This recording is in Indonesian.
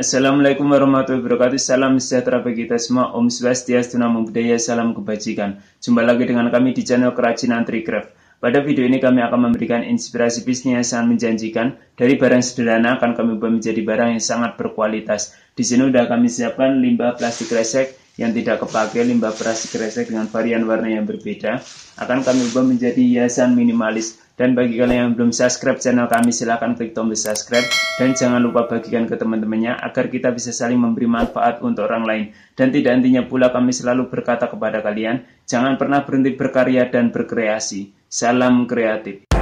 Assalamualaikum warahmatullahi wabarakatuh. Salam sejahtera bagi kita semua. Om Swastiastu, Namo Buddhaya, salam kebajikan. Jumpa lagi dengan kami di channel Kerajinan Tricraft. Pada video ini kami akan memberikan inspirasi bisnis yang sangat menjanjikan. Dari barang sederhana akan kami ubah menjadi barang yang sangat berkualitas. Di sini sudah kami siapkan limbah plastik kresek yang tidak kepakai, limbah plastik kresek dengan varian warna yang berbeda. Akan kami ubah menjadi hiasan minimalis. Dan bagi kalian yang belum subscribe channel kami, silahkan klik tombol subscribe. Dan jangan lupa bagikan ke teman-temannya agar kita bisa saling memberi manfaat untuk orang lain. Dan tidak hentinya pula kami selalu berkata kepada kalian, jangan pernah berhenti berkarya dan berkreasi. Salam kreatif.